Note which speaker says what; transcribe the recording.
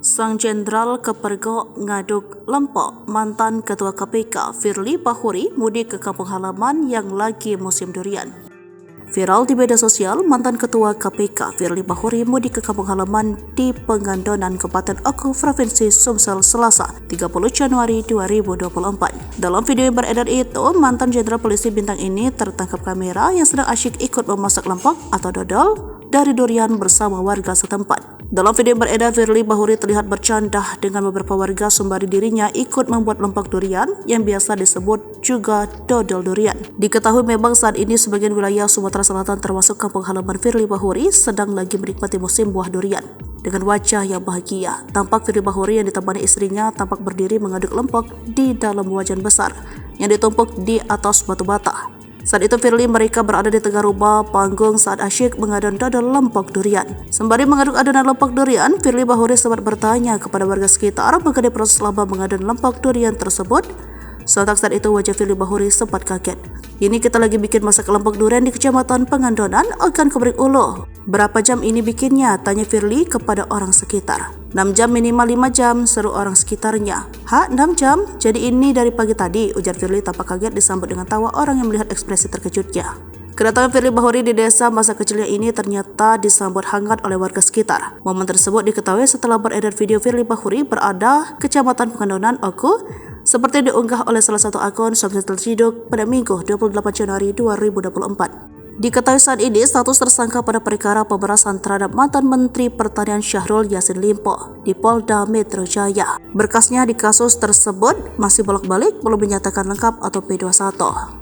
Speaker 1: Sang Jenderal Kepergok ngaduk lempok mantan Ketua KPK Firly Bahuri mudik ke kampung halaman yang lagi musim durian. Viral di media sosial, mantan Ketua KPK Firly Bahuri mudik ke kampung halaman di Pengandonan, Kabupaten Oku, Provinsi Sumsel, Selasa, 30 Januari 2024. Dalam video yang beredar itu, mantan Jenderal Polisi bintang ini tertangkap kamera yang sedang asyik ikut memasak lempok atau dodol dari durian bersama warga setempat. Dalam video yang beredar, Firly Bahuri terlihat bercanda dengan beberapa warga sembari dirinya ikut membuat lempok durian yang biasa disebut juga dodol durian. Diketahui memang saat ini sebagian wilayah Sumatera Selatan termasuk kampung halaman Firly Bahuri sedang lagi menikmati musim buah durian. Dengan wajah yang bahagia, tampak Firly Bahuri yang ditemani istrinya tampak berdiri mengaduk lempok di dalam wajan besar yang ditumpuk di atas batu bata. Saat itu Firly mereka berada di tengah rumah panggung saat asyik mengadon dodol lempok durian. Sembari mengaduk adonan lempok durian, Firly Bahuri sempat bertanya kepada warga sekitar mengenai proses lama mengadon lempok durian tersebut. Sontak saat itu wajah Firly Bahuri sempat kaget. Ini kita lagi bikin masak lempok durian di Kecamatan Pengandonan, akan Kebrik Ulu. Berapa jam ini bikinnya? Tanya Firly kepada orang sekitar. 6 jam minimal 5 jam, seru orang sekitarnya. Hah, 6 jam? Jadi ini dari pagi tadi, ujar Firly tampak kaget disambut dengan tawa orang yang melihat ekspresi terkejutnya. Kedatangan Firly Bahuri di desa masa kecilnya ini ternyata disambut hangat oleh warga sekitar. Momen tersebut diketahui setelah beredar video Firly Bahuri berada Kecamatan Pengandonan, Oku, seperti diunggah oleh salah satu akun sosial Terciduk pada Minggu 28 Januari 2024. Diketahui saat ini status tersangka pada perkara pemerasan terhadap mantan Menteri Pertanian Syahrul Yassin Limpo di Polda Metro Jaya. Berkasnya di kasus tersebut masih bolak-balik belum dinyatakan lengkap atau P21.